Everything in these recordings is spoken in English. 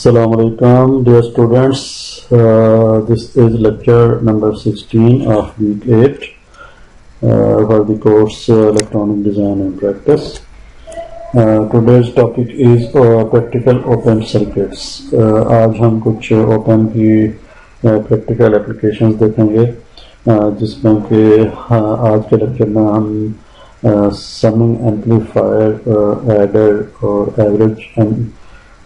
Assalamu alaikum, dear students. This is lecture number 16 of week 8 for the course Electronic Design and Practice. Today's topic is practical open circuits. आज हम कुछ open की practical applications देखेंगे, जिसमें कि आज के lecture में हम summing amplifier, adder और average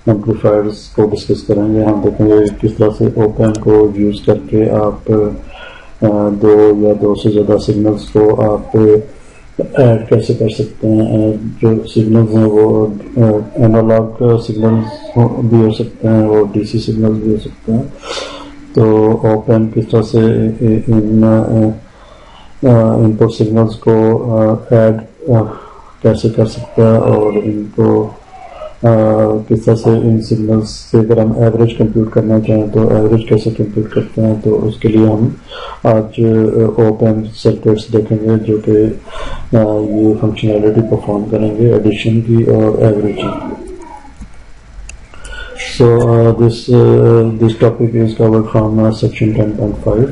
एम्पलीफायर्स को डिस्कस करेंगे। हम देखेंगे किस तरह से ओपन को यूज करके आप दो या दो से ज़्यादा सिग्नल्स को आप ऐड कैसे कर सकते हैं। जो सिग्नल्स हैं वो एनालॉग सिग्नल्स भी हो सकते हैं और डीसी सिग्नल्स भी हो सकते हैं। तो ओपन किस तरह से इन इनपुट सिग्नल्स को ऐड कैसे कर सकता है और इनको किस तरह से इन सिग्नल्स से अगर हम एवरेज कंप्यूट करना चाहें तो एवरेज कैसे कंप्यूट करते हैं। तो उसके लिए हम आज ओपन सर्किट्स देखेंगे जो कि ये फंक्शनैलिटी परफॉर्म करेंगे एडिशन की और एवरेजिंग की। So this topic is covered from section 10.5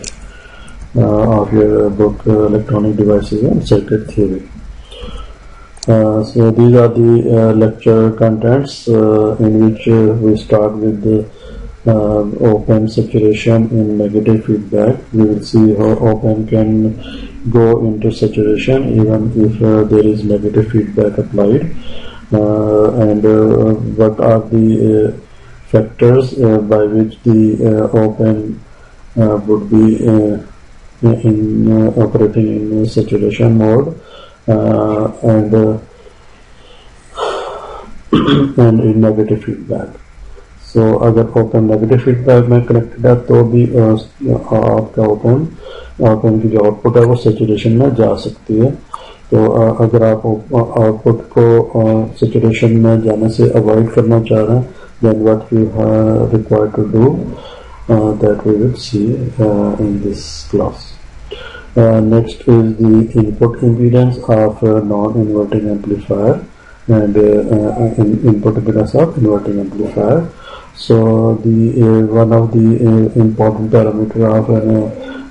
of your book Electronic Devices and Circuit Theory. So these are the lecture contents in which we start with the open saturation in negative feedback. We will see how open can go into saturation even if there is negative feedback applied, and what are the factors by which the open would be operating in saturation mode. And in negative feedback. So अगर open negative feedback में connected है तो भी आपका open की जो output है वो saturation में जा सकती है। तो अगर आप output को saturation में जाने से avoid करना चाह रहे हैं, then what you are required to do that we will see in this class. Next is the input impedance of non-inverting amplifier and input impedance of inverting amplifier. So the one of the important parameter of an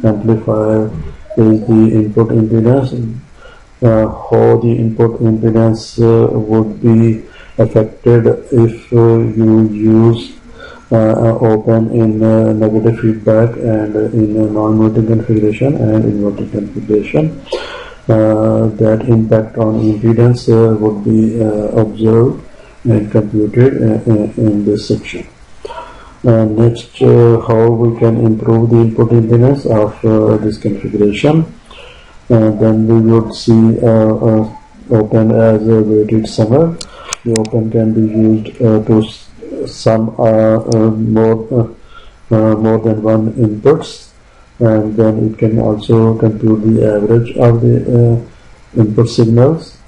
amplifier is the input impedance. How the input impedance would be affected if you use open in negative feedback and in non-inverting configuration and inverting configuration. That impact on impedance would be observed and computed in this section. Next, how we can improve the input impedance of this configuration. Then we would see open as a weighted summer. The open can be used to sum more than one inputs, and then it can also compute the average of the input signals.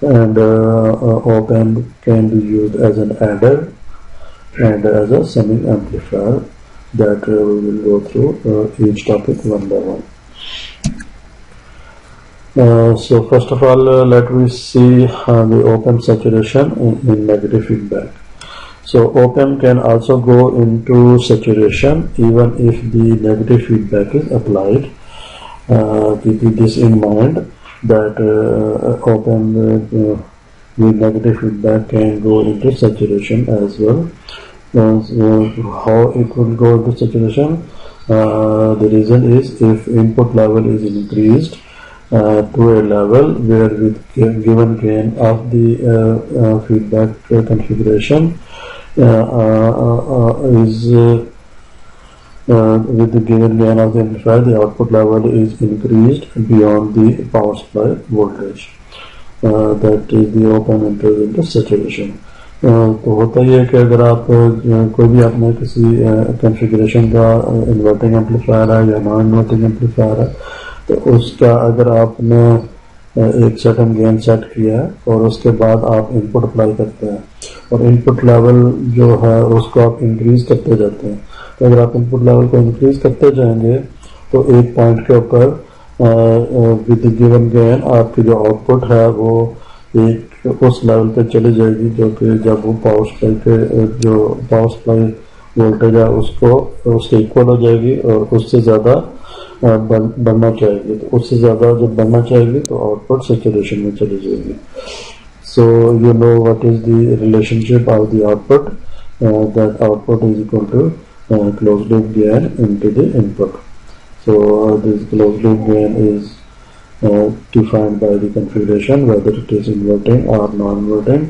And open can be used as an adder and as a summing amplifier. That we will go through each topic one by one. So first of all, let me see the open saturation in negative feedback. So open can also go into saturation even if the negative feedback is applied. Keeping this in mind that open with negative feedback can go into saturation as well. How it will go into saturation? The reason is if input level is increased to a level where with given gain of the feedback configuration is with the given gain of the amplifier, the output level is increased beyond the power supply voltage. That is the open enters into saturation. तो होता ही है कि अगर आप कोई भी आपने किसी configuration का inverting amplifier है या non inverting amplifier है, तो उसका अगर आपने एक सर्टेन गेन सेट किया है और उसके बाद आप इनपुट अप्लाई करते हैं और इनपुट लेवल जो है उसको आप इंक्रीज करते जाते हैं, तो अगर आप इनपुट लेवल को इंक्रीज करते जाएंगे तो एक पॉइंट के ऊपर विद गिवन गेन आपकी जो आउटपुट है वो एक उस लेवल पे चली जाएगी जो कि जब वो पावर सप्लाई के जो पावर सप्लाई वोल्टेज है उसको उसके इक्वल हो जाएगी और उससे ज़्यादा बढ़ना चाहेगी। तो उससे ज़्यादा जब बढ़ना चाहेगी तो आउटपुट सैचुरेशन में चली जाएगी। So you know what is the relationship of the output, that output is equal to closed loop gain into the input. So this closed loop gain is defined by the configuration, whether it is inverting or non-inverting.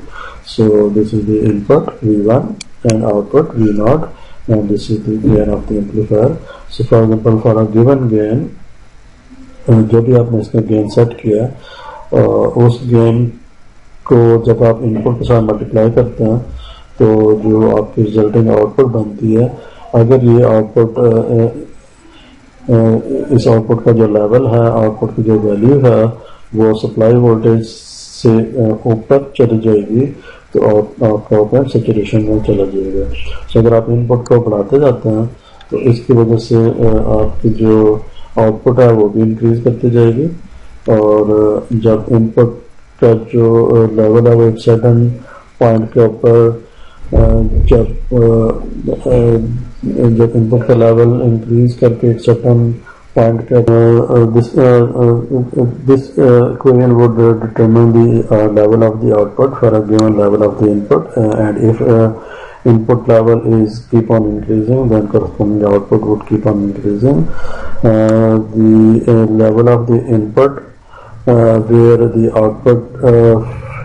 So this is the input V1 and output V0, and this is the gain of the amplifier. So for example, for a given gain, जो भी आपने इसका gain set किया उस gain को जब आप input के साथ मल्टीप्लाई करते हैं तो जो आपकी रिजल्टिंग आउटपुट बनती है, अगर ये आउटपुट इस आउटपुट का जो लेवल है, आउटपुट की जो वैल्यू है वो सप्लाई वोल्टेज से ऊपर चली जाएगी तो आपका ओपन सैचुरेशन में चला जाएगा। तो अगर आप इनपुट को बढ़ाते जाते हैं तो इसकी वजह से आपकी जो आउटपुट है वो भी इंक्रीज करती जाएगी, और जब इनपुट का जो लेवल है वो एक सर्टेन पॉइंट के ऊपर जब इनपुट का लेवल इंक्रीज करके एक सर्टेन पॉइंट के this equation would determine the level of the output for a given level of the input, and if input level is keep on increasing, then corresponding output would keep on increasing. The level of the input where the output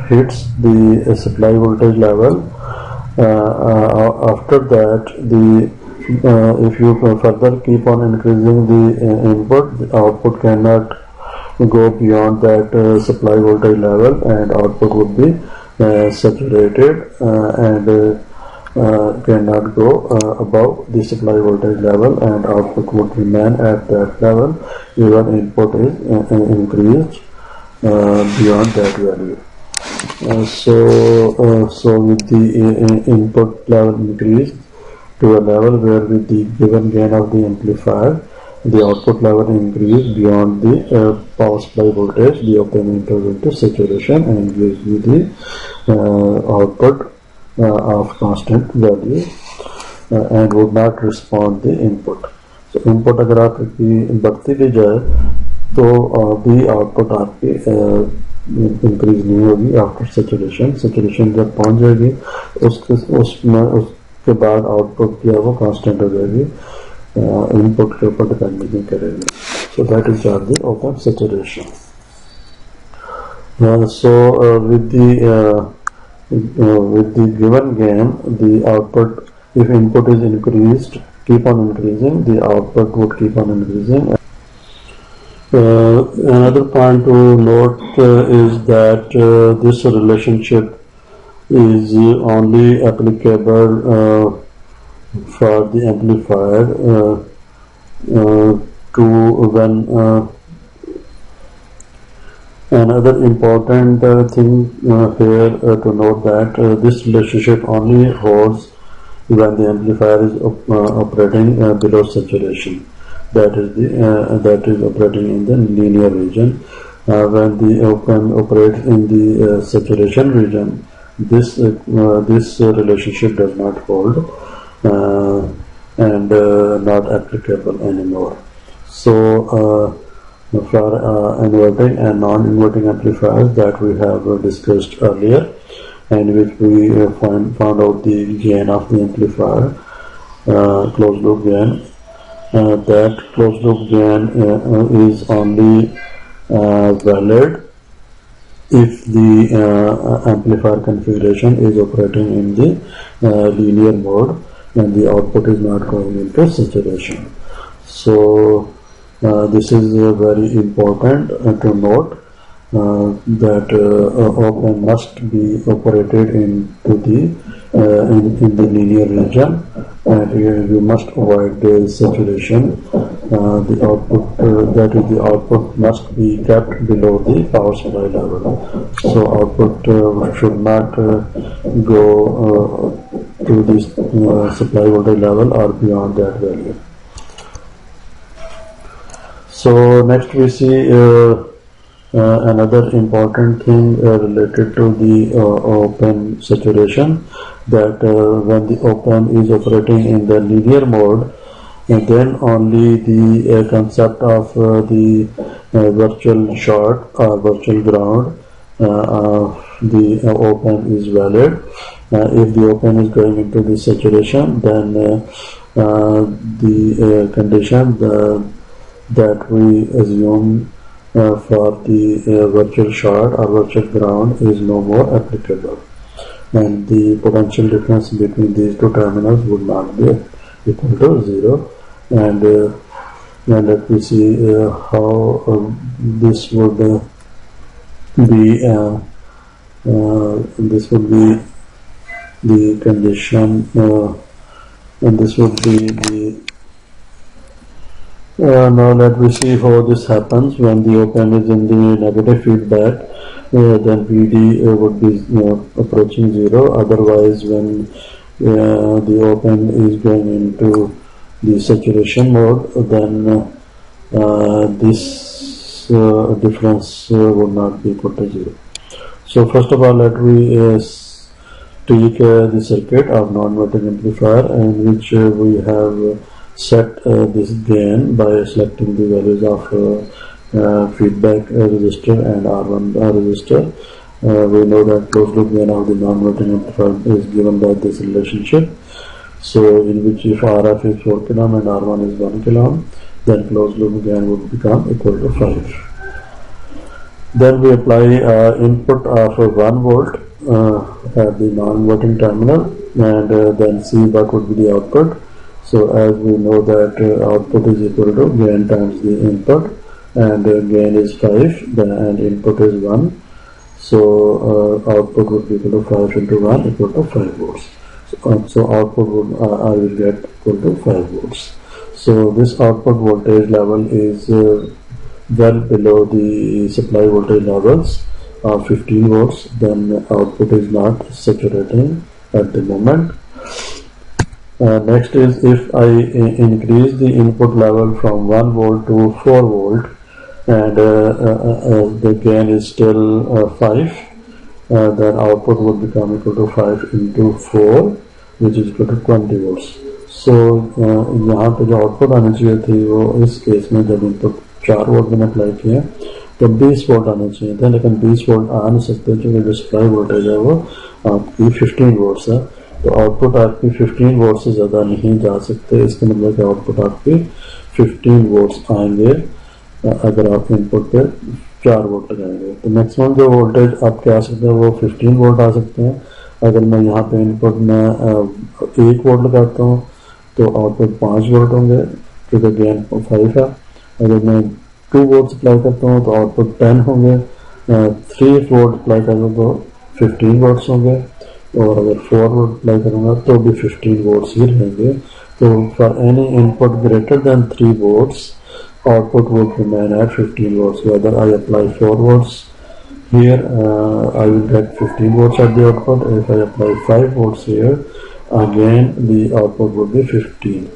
hits the supply voltage level, after that if you further keep on increasing the input, the output cannot go beyond that supply voltage level, and output would be saturated and cannot go above the supply voltage level, and output would remain at that level even input is increased beyond that value. So with the input level increased to a level where with the given gain of the amplifier, the output level increase beyond the power supply voltage, the op-amp enters into saturation and gives you the output of constant value and would not respond the input. So input अगर आपकी बढ़ती भी जाए तो भी output आपकी increase नहीं होगी आफ्टर सैचुरेशन। सैचुरेशन जब पहुंच जाएगी उसके बाद आउटपुट जो है वो कांस्टेंट हो जाएगी, इनपुट के ऊपर डिपेंड नहीं करेगी। So that is the open saturation. So with the given gain, the output, if input is increased, keep on increasing, the output would keep on increasing. Another point to note is that this relationship is only applicable for the amplifier to when another important thing here to note that this relationship only holds when the amplifier is operating below saturation, that is operating in the linear region. When the op-amp operates in the saturation region, this relationship does not hold and not applicable anymore. So for inverting and non-inverting amplifiers that we have discussed earlier, and which we found out the gain of the amplifier, closed loop gain. That closed loop gain is only valid if the amplifier configuration is operating in the linear mode and the output is not going into saturation. So this is very important to note that op-amp must be operated into the in the linear region, and you must avoid the saturation. The output that is the output must be kept below the power supply level. So output should not go to this supply voltage level or beyond that value. So next we see Another important thing related to the open saturation, that when the open is operating in the linear mode, and then only the concept of the virtual short or virtual ground the open is valid. If the open is going into the saturation, then the condition that we assume for the virtual short or virtual ground is no more applicable, and the potential difference between these two terminals would not be equal to 0. And now let me see how this would be this would be the condition, and this would be the now let me see how this happens when the open is in the negative feedback. Then VD would be approaching 0. Otherwise, when the open is going into the saturation mode, then this difference would not be equal to 0. So first of all, let me take the circuit of non-inverting amplifier, in which we have set this gain by selecting the values of feedback resistor and R1 resistor. We know that closed loop gain of the non-inverting amplifier is given by this relationship. So in which if RF is 4 kilo ohm and R1 is 1 kilo ohm, then closed loop gain would become equal to 5. Then we apply input of 1 volt at the non-inverting terminal, and then see what would be the output. So as we know that output is equal to gain times the input, and gain is 5 and input is 1. So output would be equal to 5 into 1 equal to 5 volts. So output would I will get equal to 5 volts. So this output voltage level is well below the supply voltage levels of 15 volts. Then output is not saturating at the moment. Next is, if I increase the input level from 1 volt to 4 volt, and the gain is still 5, then output would become equal to 5 into 4, which is equal to 20 volts. So यहाँ पे जो output आनी चाहिए थी वो इस case में जब इनपुट 4 वोल्ट मैंने अप्लाई किया तो 20 वोल्ट आना चाहिए था, लेकिन 20 वोल्ट आ नहीं सकते क्योंकि जो सप्लाई वोल्टेज है वो आपकी 15 वोल्ट है। तो आउटपुट आपकी 15 वोल्ट से ज़्यादा नहीं जा सकते। इसके मतलब कि आउटपुट आपकी 15 वोल्ट आएंगे अगर आप इनपुट पे 4 वोल्ट लगाएंगे। तो मैक्सिमम जो वोल्टेज आपके आ सकते हैं वो 15 वोल्ट आ सकते हैं। अगर मैं यहाँ पे इनपुट में 1 वोल्ट लगाता हूँ तो आउटपुट 5 वोल्ट होंगे क्योंकि गेन 5 है। अगर मैं 2 वोल्ट सप्लाई करता हूँ तो आउटपुट 10 होंगे। 3 वोल्ट अप्लाई करूँ तो 15 वोल्ट्स होंगे, और अगर 4 वोल्ट अप्लाई करूँगा तो भी 15 वोल्ट्स ही रहेंगे। तो for any input greater than 3 volts output would remain at 15 volts. Whether I apply 4 volts here, I will get 15 volts at the output. If I apply 5 volts here, again the output would be 15.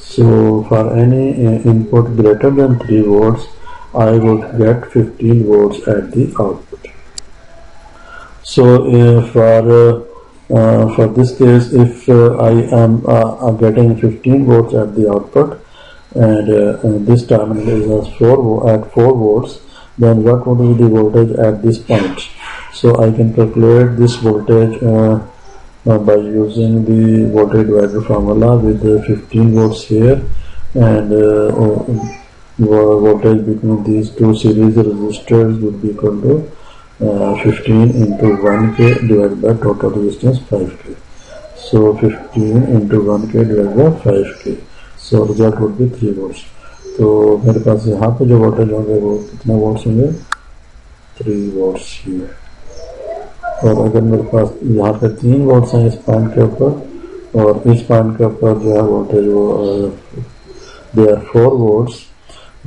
So for any input greater than 3 volts, I would get 15 volts at the output. So for this case, if I am getting 15 volts at the output, and this terminal is at 4 volts, then what would be the voltage at this point? So I can calculate this voltage by using the voltage divider formula with the 15 volts here, and voltage between these two series resistors would be equal to 15 into 1k divided by total resistance 5k. So 15 into 1k divided by 5k. So result would be 3 volts. तो मेरे पास यहाँ पे जो voltage होंगे वो कितना volts होंगे? 3 volts ही। और अगर मेरे पास यहाँ पे 3 वोल्ट्स हैं इस पॉइंट के ऊपर, और इस पॉइंट के ऊपर जो है वोल्टेज वो they are 4 volts,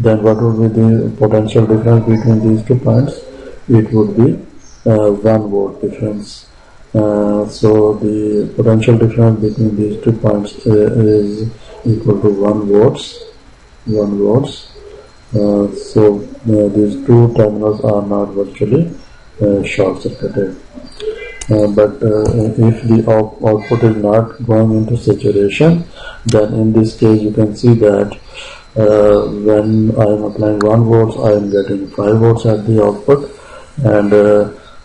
then what would be the potential difference between these 2 points? It would be 1 volt difference. So the potential difference between these 2 points is equal to 1 volts, These two terminals are not virtually short circuited. But if the output is not going into saturation, then in this case you can see that when I am applying 1 volts, I am getting 5 volts at the output, and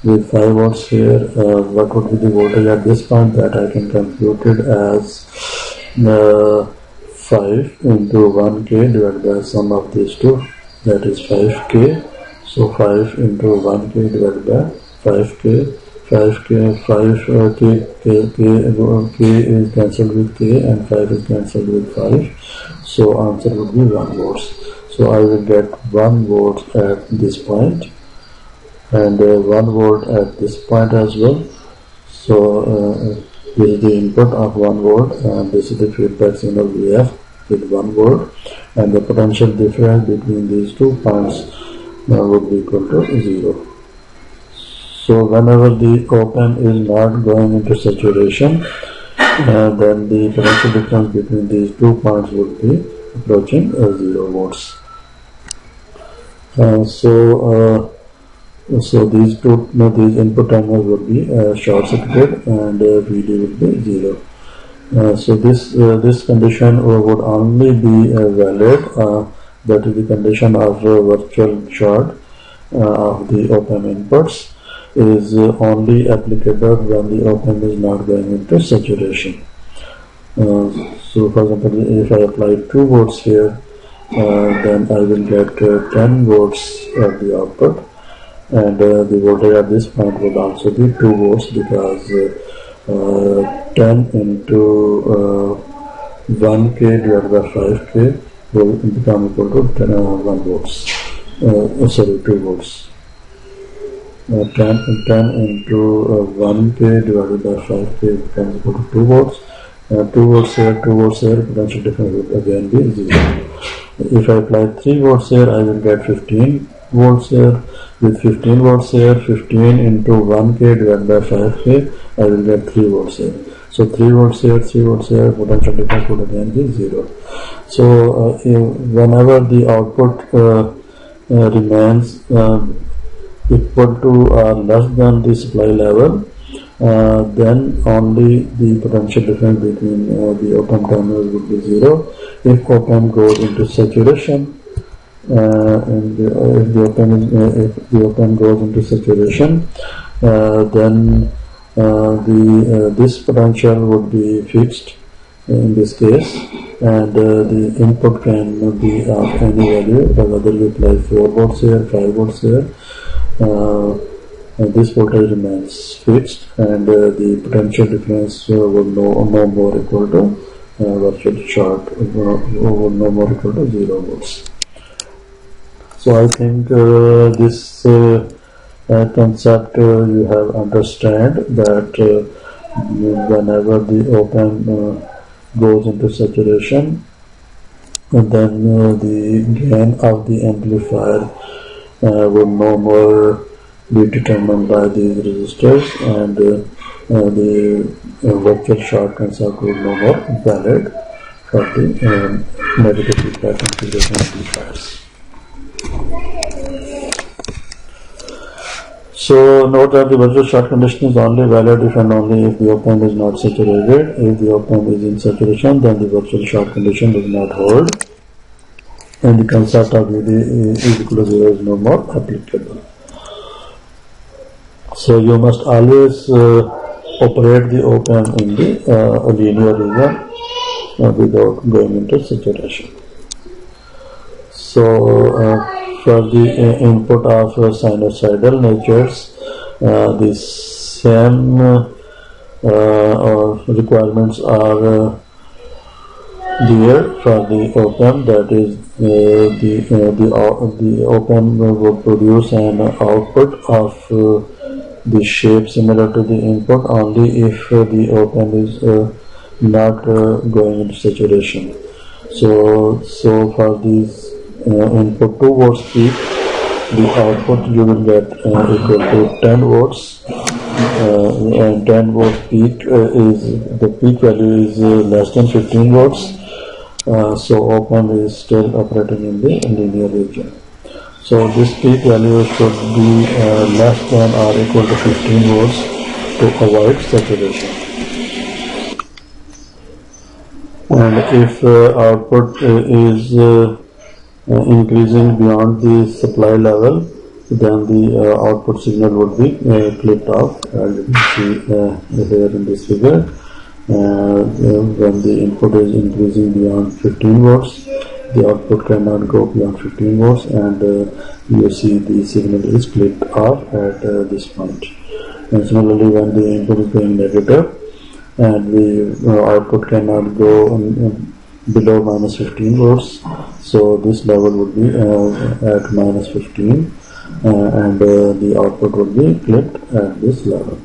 with 5 volts here, what would be the voltage at this point? That I can compute it as 5 into 1k divided by sum of these two, that is 5k. So 5 into 1k divided by 5k. 5k, 5 k is cancelled with k, and 5 is cancelled with 5. So answer would be 1 volts. So I will get 1 volt at this point, and 1 volt at this point as well. So this is the input of 1 volt, and this is the feedback signal VF with 1 volt, and the potential difference between these 2 points would be equal to 0. So whenever the op-amp is not going into saturation, then the potential difference between these 2 points would be approaching 0 volts. So these input terminals would be short circuited, and VD would be 0. So this condition would only be valid, that is the condition of virtual short of the op-amp inputs is only applicable when the op-amp is not going into saturation. So for example, if I apply 2 volts here, then I will get 10 volts at the output, and the voltage at this point would also be 2 volts, because 10 into 1k divided by 5k will become equal to 1 volts. 2 volts. 10 into 1k divided by 5k becomes equal to 2 volts. 2 volts here, potential difference will again be 0. If I apply 3 volts here, I will get 15 volts here. With 15 volts here, 15 into 1k divided by 5k, I will get 3 volts here. So 3 volts here, potential difference would again be 0. So whenever the output remains equal to or less than the supply level, then only the potential difference between the op-amp terminals would be 0. If op-amp goes into saturation, if the op-amp goes into saturation, then this potential would be fixed in this case, and the input can be of any value, whether you apply 4 volts here, 5 volts here. This voltage remains fixed, and the potential difference will no more equal to virtual short, will no more equal to 0 volts. So I think this concept you have understand that whenever the op-amp goes into saturation, then the gain of the amplifier will no more be determined by these resistors, and the virtual short concept will no more valid for the negative feedback integration amplifiers. So note that the virtual short condition is only valid if and only if the op-amp is not saturated. If the op-amp is in saturation, then the virtual short condition does not hold, and the concept of VD is equal to 0 is no more applicable. So you must always operate the op-amp in the linear region without going into saturation. So for the input of sinusoidal natures, the same requirements are there for the op-amp, that is the op-amp will produce an output of the shape similar to the input only if the op-amp is not going into saturation. So for these input 2 volts peak, the output you will get equal to 10 volts, and 10 volt peak is the peak value is less than 15 volts. So op-amp is still operating in the linear region. So this peak value should be less than or equal to 15 volts to avoid saturation. And if output is increasing beyond the supply level, then the output signal would be clipped off, as you can see here in this figure. When the input is increasing beyond 15 volts, the output cannot go beyond 15 volts, and you see the signal is clipped off at this point. And similarly, when the input is going negative and the output cannot go below minus 15 volts, so this level would be at minus 15, and the output would be clipped at this level.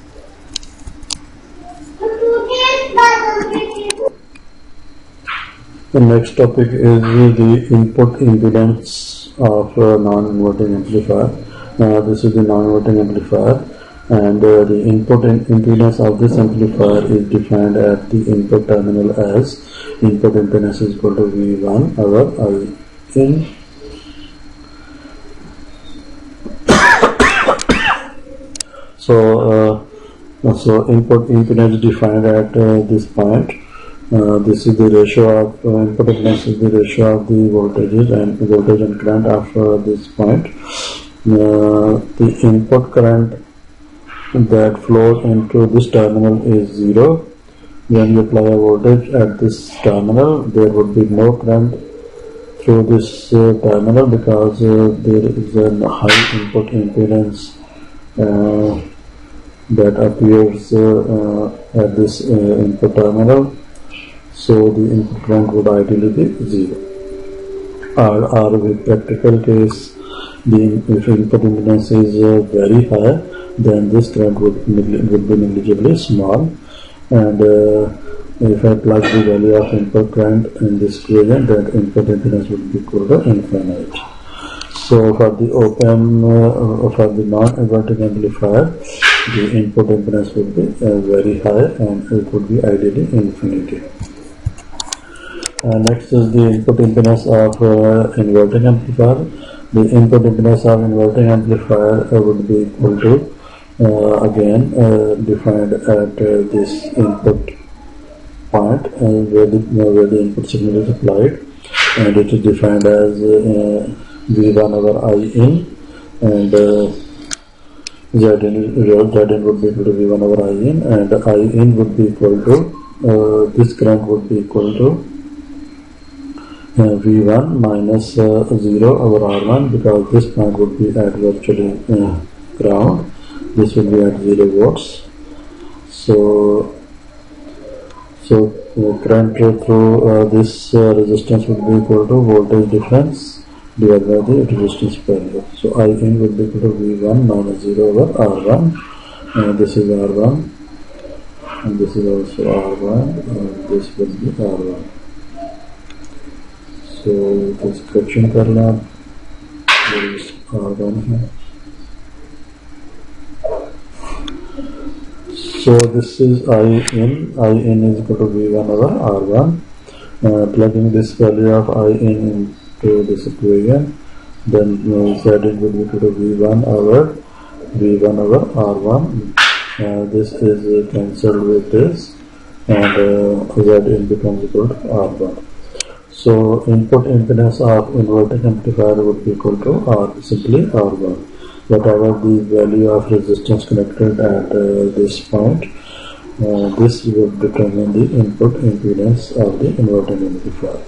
The next topic is the input impedance of non-inverting amplifier. This is the non-inverting amplifier, and the input impedance of this amplifier is defined at the input terminal as input impedance is equal to V1 over I in. So input impedance defined at this point. This is the ratio of input impedance is the ratio of the voltage and current after this point. The input current that flows into this terminal is 0. When you apply a voltage at this terminal, there would be no current through this terminal because there is a high input impedance that appears at this input terminal. So the input current would ideally be 0. Or with practical case, if input impedance is very high, then this current would be negligibly small. And if I plug the value of input current in this equation, then input impedance would be equal to infinite. So for the op-amp, for the non-inverting amplifier, the input impedance would be very high, and it would be ideally infinity. Next is the input impedance of inverting amplifier. The input impedance of inverting amplifier would be equal to again defined at this input point where the input signal is applied, and it is defined as V1 over I in, and Zin would be equal to V1 over I in, and I in would be equal to this current would be equal to V1 minus 0 over R1, because this point would be at virtually ground. This will be at 0 volts. So current through this resistance would be equal to voltage difference divided by the resistance value. So I in would be equal to V1 minus 0 over R1, and this is R1, and this is also R1, and this will be R1. So this correction करना, there is R1 here. So this is I in is equal to V1 over R1. Plugging this value of I in into this equation, then Z in will be equal to V1 over R1. This is cancelled with this, and Z in becomes equal to R1. So input impedance of inverting amplifier would be equal to simply R1. Whatever the value of resistance connected at this point, this would determine the input impedance of the inverting amplifier.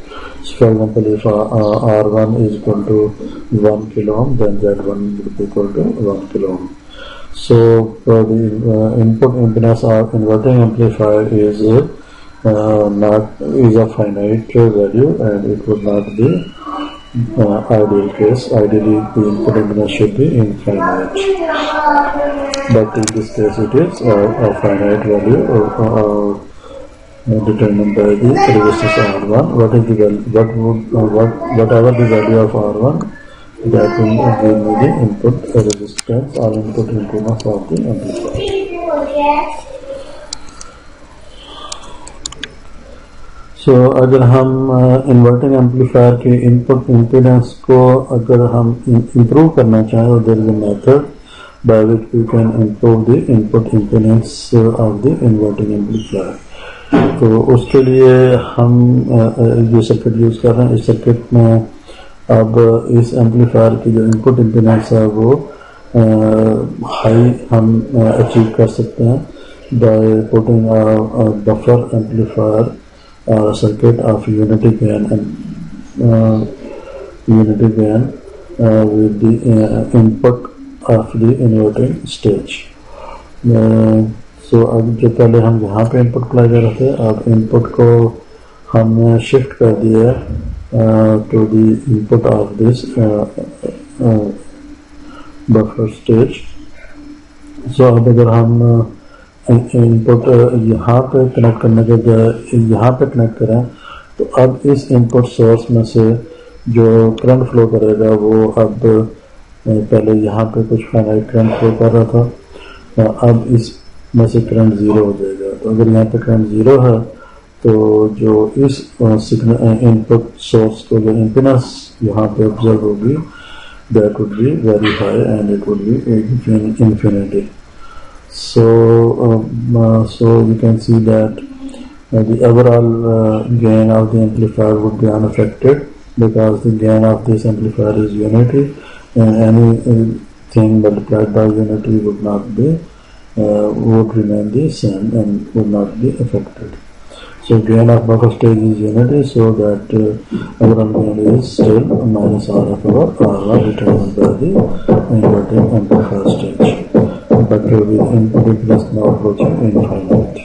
So for example, if R1 is equal to 1 kilo ohm, then Z1 would be equal to 1 kilo ohm. So for the input impedance of inverting amplifier is a finite value, and it would not be ideal case. Ideally, the input impedance should be infinite, but in this case it is a finite value determined by the resistance R1. What is the value? Whatever the value of R1, that will give me the input resistance or input impedance of the amplifier. So अगर हम inverting amplifier के input impedance को अगर हम improve करना चाहें तो there is a method by which we can improve the input impedance of the inverting amplifier. तो उसके लिए हम ये सर्किट यूज कर रहे हैं। इस सर्किट में अब इस एम्पलीफायर की जो इनपुट इम्पीडेंस है वो हाई हम अचीव कर सकते हैं by putting a buffer amplifier circuit of unity gain and with the input of the inverting stage. सो अब जो पहले हम यहाँ पे इनपुट अप्लाई कर रहे थे, अब इनपुट को हमने शिफ्ट कर दिया to the input of this buffer stage. So अब अगर हम इनपुट यहाँ पे कनेक्ट करने के बजाय यहाँ पे कनेक्ट करें तो अब इस इनपुट सोर्स में से जो करंट फ्लो करेगा वो अब पहले यहाँ पे कुछ फाइनाइट करंट फ्लो कर रहा था, अब इसमें से करंट जीरो हो जाएगा। तो अगर यहाँ पे करंट जीरो है तो जो इस सिग्नल इनपुट सोर्स को जो इम्पीडेंस यहाँ पे ऑब्जर्व होगी that would be very high and it would be infinity. So you can see that the overall gain of the amplifier would be unaffected because the gain of this amplifier is unity, and anything multiplied by unity would not be would remain the same and would not be affected. So gain of buffer stage is unity, so that overall gain is still minus R of our R determined by the inverting amplifier stage, but with input impedance now approaching infinite.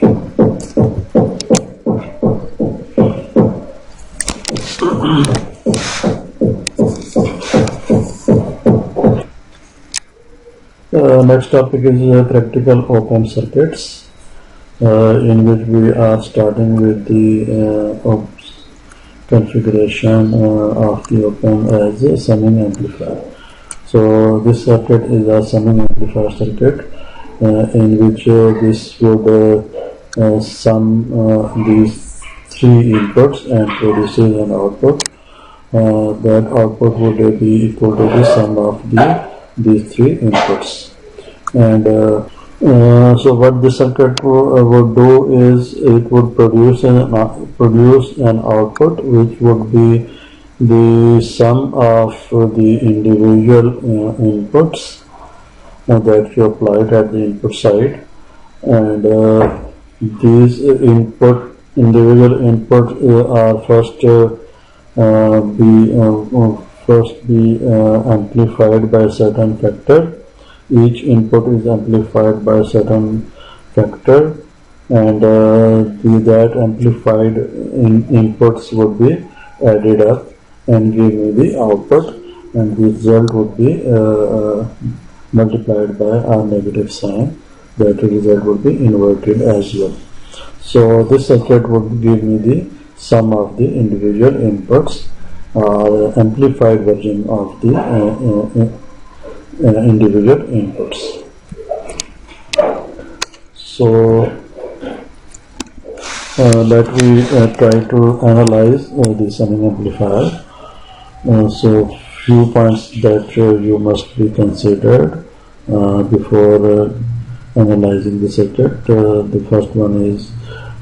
Next topic is practical op-amp circuits, in which we are starting with the configuration of the op-amp as a summing amplifier. So this circuit is a summing amplifier circuit in which this would sum these three inputs and produces an output. That output would be equal to the sum of these three inputs. And so what this circuit would do is it would produce an output which would be the sum of the individual inputs that you applied at the input side, and these individual inputs are first be amplified by a certain factor. Each input is amplified by a certain factor, and that amplified inputs would be added up and give me the output, and the result would be multiplied by a negative sign. That result would be inverted as well. So this circuit would give me the sum of the individual inputs, amplified version of the individual inputs. So let we try to analyze the summing amplifier. So few points that you must be considered before analyzing the circuit. The first one is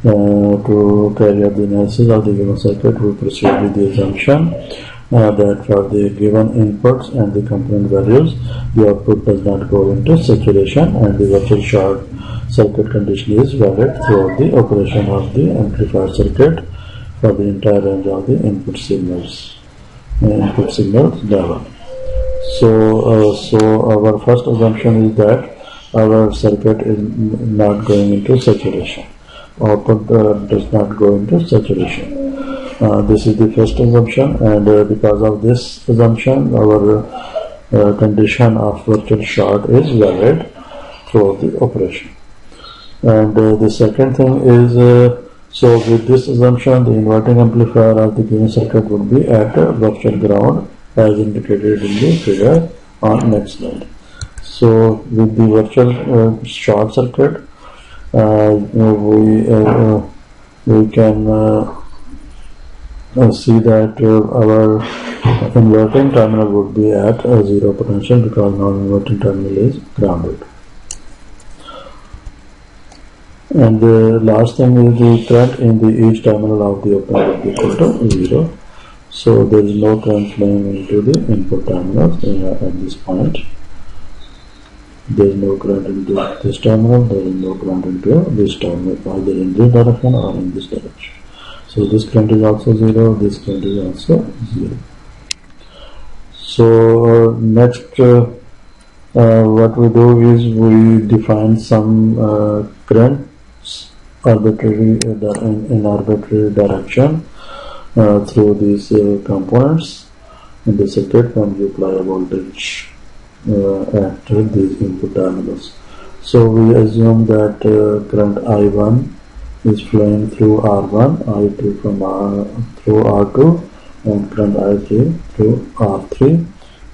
to carry out the analysis of the given circuit, we proceed with the assumption that for the given inputs and the component values, the output does not go into saturation, and the virtual short circuit condition is valid throughout the operation of the amplifier circuit for the entire range of the input signals level. So our first assumption is that our circuit is not going into saturation. Output does not go into saturation. This is the first assumption, and because of this assumption, our condition of virtual short is valid throughout the operation. And the second thing is, so with this assumption, the inverting amplifier of the given circuit would be at virtual ground as indicated in the figure on next slide. So with the virtual short circuit, we can see that our inverting terminal would be at zero potential because non-inverting terminal is grounded. And the last thing is the current in the each terminal of the op amp would be equal to 0. So there is no current flowing into the input terminals at this point. There is no current into this terminal, there is no current into this terminal, either in this direction or in this direction. So this current is also 0, this current is also 0. So next what we do is we define some currents arbitrary in arbitrary direction through these components in the circuit when you apply a voltage at these input terminals. So we assume that current I1 is flowing through R1, I2 from through R2, and current I3 through R3,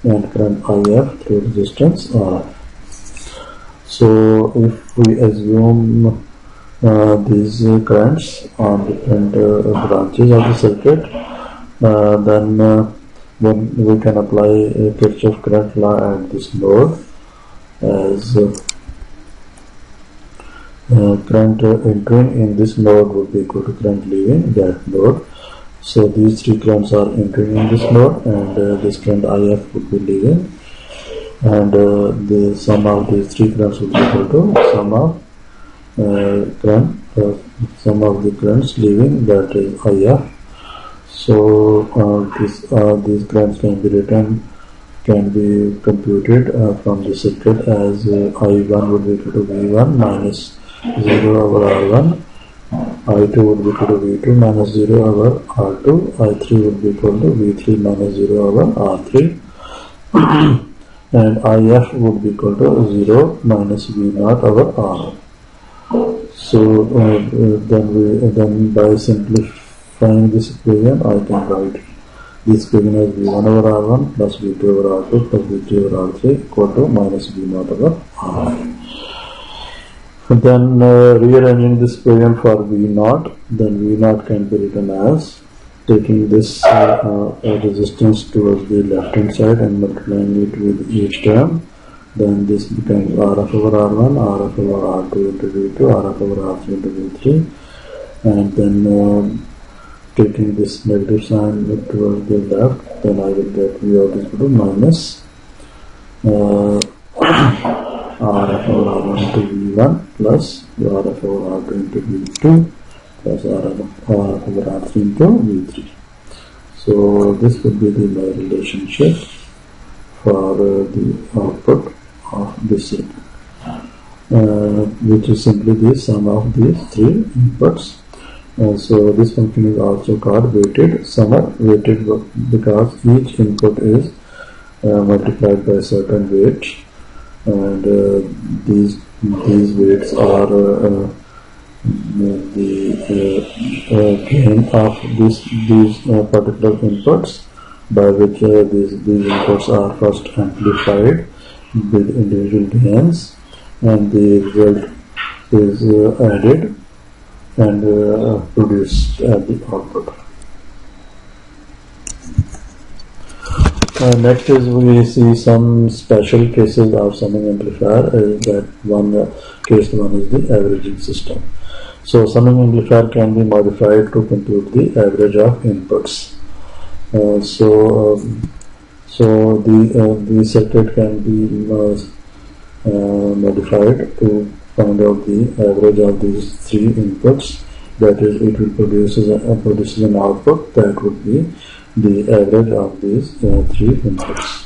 and current IF through resistance RF. So if we assume these currents on different branches of the circuit, then we can apply a Kirchhoff current law at this node as current entering in this node would be equal to current leaving that node. So these three currents are entering in this node, and this current IF would be leaving, and the sum of these three currents would be equal to sum of sum of the currents leaving, that is IF. So these currents can be computed from the circuit as I1 would be equal to V1 minus 0 over R1, I2 would be equal to V2 minus 0 over R2, I3 would be equal to V3 minus 0 over R3, and IF would be equal to 0 minus V0 over R1. So then by simplifying this equation, I can write this equation as V1 over R1 plus V2 over R2 plus V3 over R3 equal to minus V0 over R1. Then rearranging this equation for V0, then V0 can be written as taking this resistance towards the left hand side and multiplying it with each term. Then this becomes RF over R1, RF over R2 into V2, RF over R3 into V3, and then taking this negative sign towards the left, then I will get V out is equal to minus RF over R1 into V1 plus RF over R2 into V2 plus RF over R3 into V3. So this would be the relationship for the output of this circuit, which is simply the sum of these three inputs. So this function is also called weighted summer, weighted because each input is multiplied by a certain weight, and these weights are the gain of these particular inputs, by which these inputs are first amplified with individual gains, and the result is added and produced at the output. Next is we see some special cases of summing amplifier. That case one is the averaging system. So summing amplifier can be modified to compute the average of inputs. So the circuit can be modified to find out the average of these three inputs. That is, it will produces an output that would be the average of these three inputs.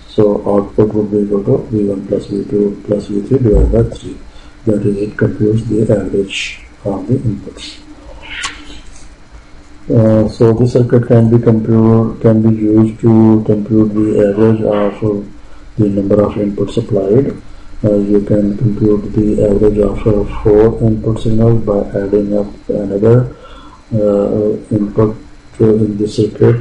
So output would be equal to V1 plus V2 plus V3 divided by 3. That is, it computes the average of the inputs. So this circuit can be used to compute the average of the number of inputs applied. You can compute the average of 4 input signals by adding up another input in the circuit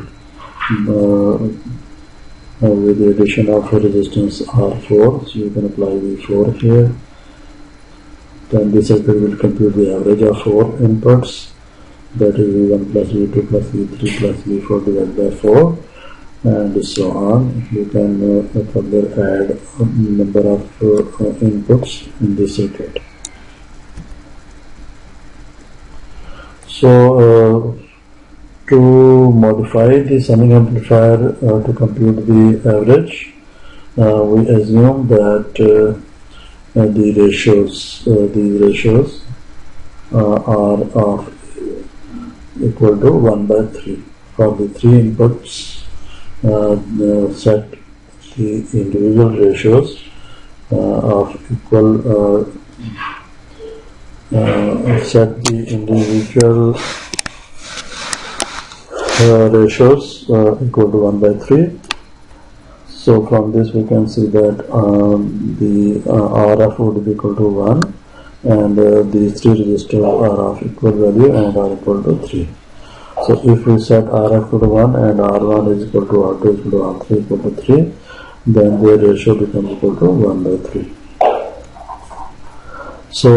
with the addition of resistance R4. So you can apply V4 here. Then the circuit will compute the average of 4 inputs. that is V1 plus V2 plus V3 plus V4 divided by 4, and so on. You can further add a number of inputs in this circuit. So to modify the summing amplifier to compute the average, we assume that these ratios are of equal to 1 by 3. For the three inputs, set the individual ratios of equal set the individual ratios equal to 1 by 3. So from this we can see that the RF would be equal to 1, and these three resistors are of equal value and are equal to 3. So if we set RF to 1 and R1 is equal to R2 is equal to R3 equal to 3, then the ratio becomes equal to 1 by 3. So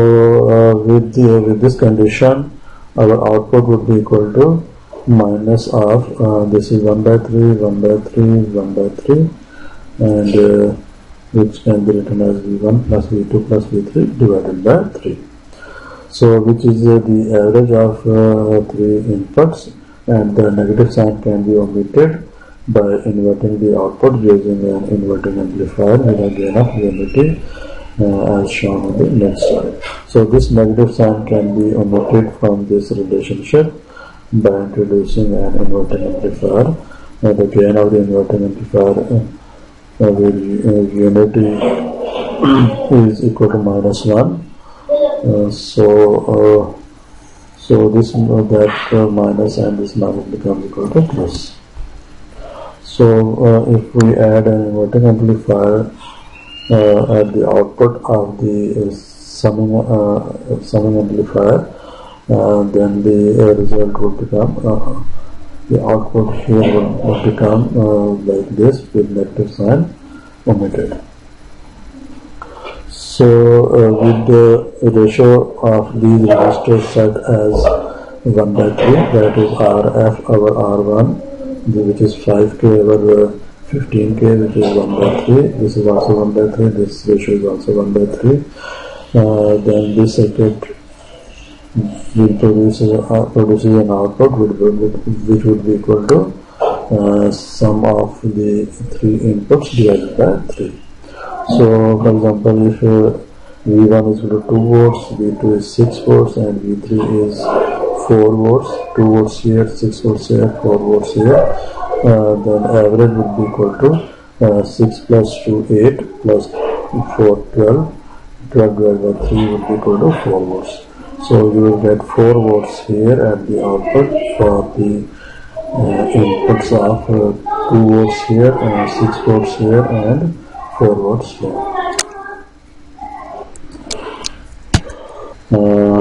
with this condition, our output would be equal to minus of this is 1 by 3, 1 by 3, 1 by 3, and which can be written as V1 plus V2 plus V3 divided by 3. So which is the average of three inputs, and the negative sign can be omitted by inverting the output using an inverting amplifier with a gain of unity as shown on the next slide. So this negative sign can be omitted from this relationship by introducing an inverting amplifier. The gain of the inverting amplifier with unity is equal to minus 1. So this that minus and this minus becomes equal to plus. So if we add an inverting amplifier at the output of the summing amplifier, then the result would become the output here would become like this with negative sign omitted. So with the ratio of these resistors set as 1 by 3, that is RF over R1, which is 5K over 15K, which is 1 by 3. This is also 1 by 3. This ratio is also 1 by 3. Then this circuit will produces an output which would be equal to sum of the three inputs divided by 3. So for example, if V1 is equal to 2 volts, V2 is 6 volts, and V3 is 4 volts, 2 volts here, 6 volts here, 4 volts here, then average would be equal to 6 plus 2 8 plus 4 12, 12 divided by 3 would be equal to 4 volts. So you will get 4 volts here at the output for the inputs of 2 volts here, 6 volts here, and 4 volts here.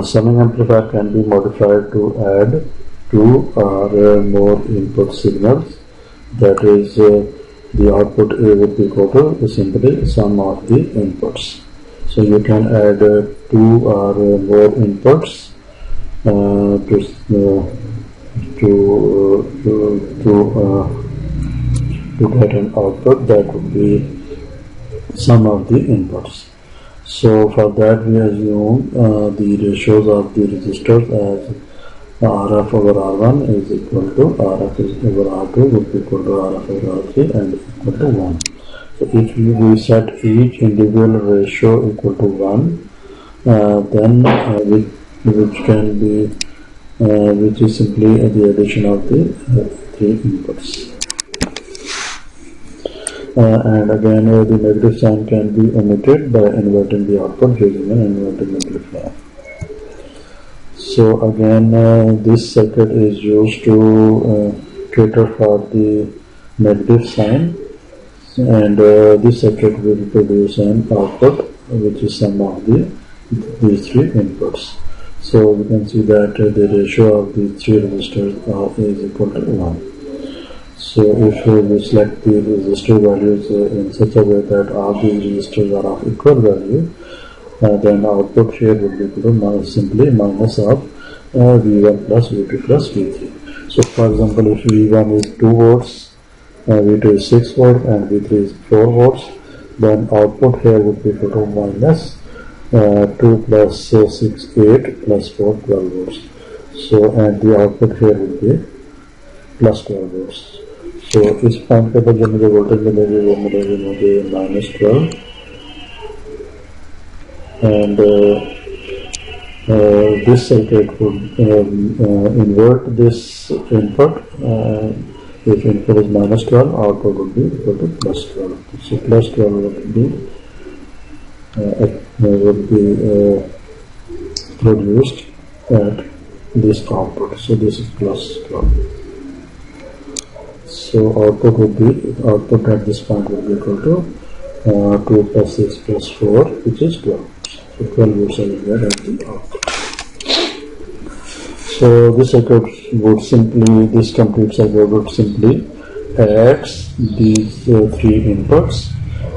Summing amplifier can be modified to add 2 or more input signals. That is, the output would be equal to simply sum of the inputs. So you can add 2 or more inputs to get an output that would be sum of the inputs. So for that we assume the ratios of the resistors as RF over R1 is equal to RF over R2 would be equal to RF over R3 and equal to 1. So if we set each individual ratio equal to 1, then which can be which is simply the addition of the three inputs. And again the negative sign can be omitted by inverting the output using an inverting amplifier. So again this circuit is used to cater for the negative sign, and this circuit will produce an output which is sum of these three inputs. So we can see that the ratio of these three resistors is equal to 1. So if we select the resistor values in such a way that all these resistors are of equal value, then output here will be equal to simply minus of V1 plus V2 plus V3. So for example, if V1 is 2 volts, V2 is 6 volts and V3 is 4 volts, then output here would be equal to minus 2 plus 6 8 plus 4 12 volts. So and the output here would be plus 12 volts. So इस point पे जो मुझे voltage मिलेगी वो मिलेगी मुझे minus 12 and this circuit would invert this input. If input is minus 12, output would be equal to plus 12. So plus 12 would be produced at this output. So this is plus 12. So output at this point would be equal to 2 plus 6 plus 4, which is 12. So 12 volts are there at the output. So this circuit would simply, this complete circuit would simply add these 3 inputs.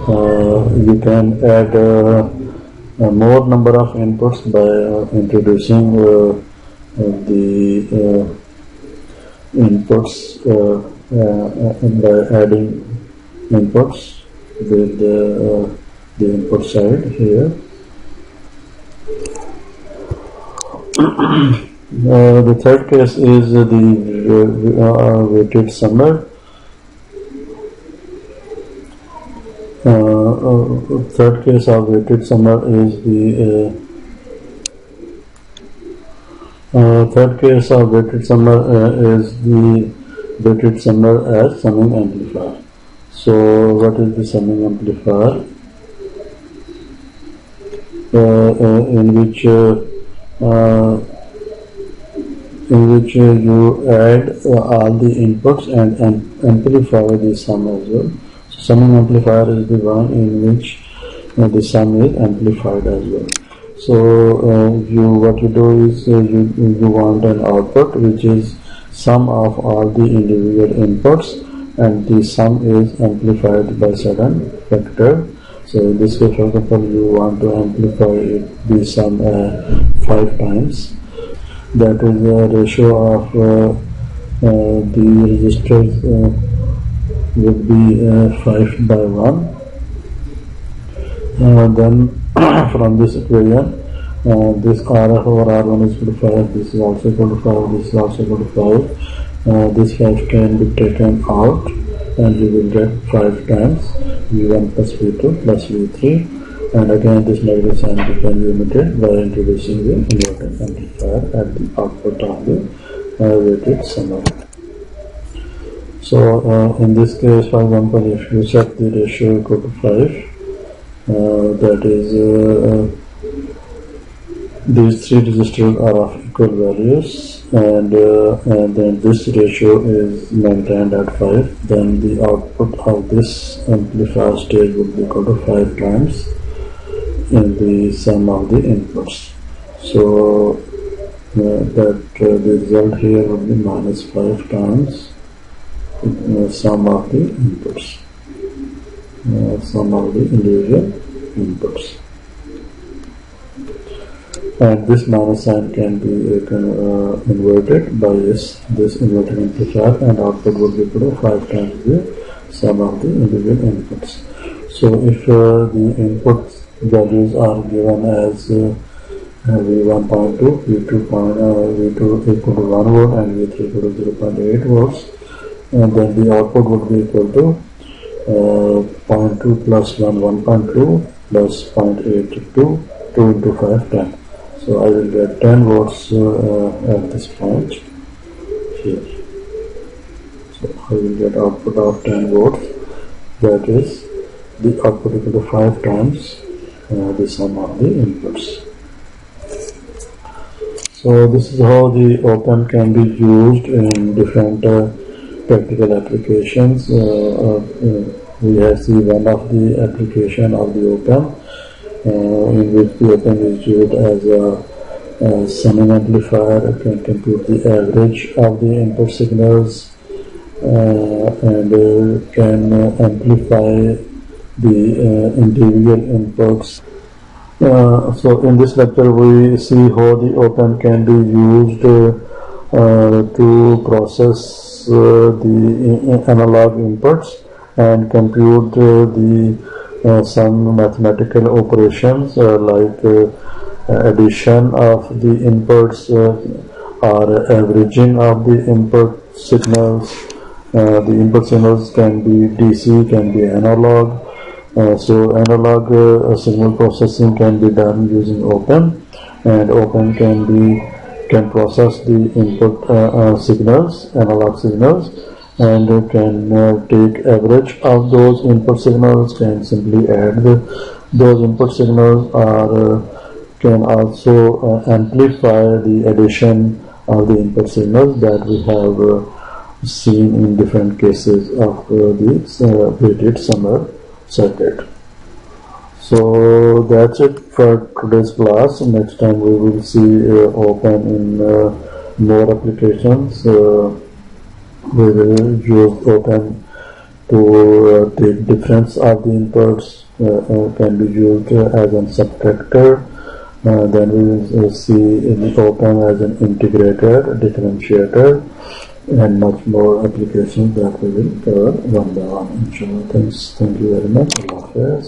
You can add a more number of inputs by introducing the inputs by adding inputs with the input side here. The third case is the weighted summer. Third case of weighted summer is the third case of weighted summer is the weighted summer as summing amplifier. So what is the summing amplifier? In which you add all the inputs and amplify the sum as well. So summing amplifier is the one in which the sum is amplified as well. So what you do is you want an output which is sum of all the individual inputs, and the sum is amplified by certain factor. So in this case, for example, you want to amplify the sum 5 times. That is the ratio of the resistors would be 5 by 1. Then from this equation, this RF over R1 is equal to 5, this is also equal to 5, this is also equal to 5. This 5 can be taken out and you will get 5 times V1 plus V2 plus V3. And again this negative sign can be omitted by introducing the inverting amplifier at the output of the weighted summer. So in this case, for example, if you set the ratio equal to 5, that is these 3 resistors are of equal values, and then this ratio is maintained at 5, then the output of this amplifier stage would be equal to 5 times in the sum of the inputs. So that the result here would be minus 5 times sum of the inputs, sum of the individual inputs. And this minus sign can be inverted by this inverting amplifier, and output would be equal to 5 times the sum of the individual inputs. So if the inputs values are given as V1.2, V2 equal to 1 volt and V3 equal to 0.8 volts, and then the output would be equal to 0.2 plus 1, 1.2 plus 0.8 2 into 5, 10. So I will get 10 volts at this point here. So I will get output of 10 volts, that is the output equal to 5 times the sum of the inputs. So this is how the op-amp can be used in different practical applications. We have seen one of the application of the op-amp in which the op-amp is used as a summing amplifier. It can compute the average of the input signals and can amplify the individual inputs. So in this lecture we see how the open can be used to process the analog inputs and compute some mathematical operations like addition of the inputs or averaging of the input signals. The input signals can be DC, can be analog. So analog signal processing can be done using open, and open can process the input signals, analog signals, and can take average of those input signals, can simply add those input signals, or can also amplify the addition of the input signals that we have seen in different cases of the weighted summer circuit. So that's it for today's class. Next time we will see open in more applications. We will use open to take difference of the inputs, can be used as a subtractor. Then we will see the open as an integrator, differentiator, and much more applications that we will cover one by one. Inshallah. Thank you very much. Allah Hafiz.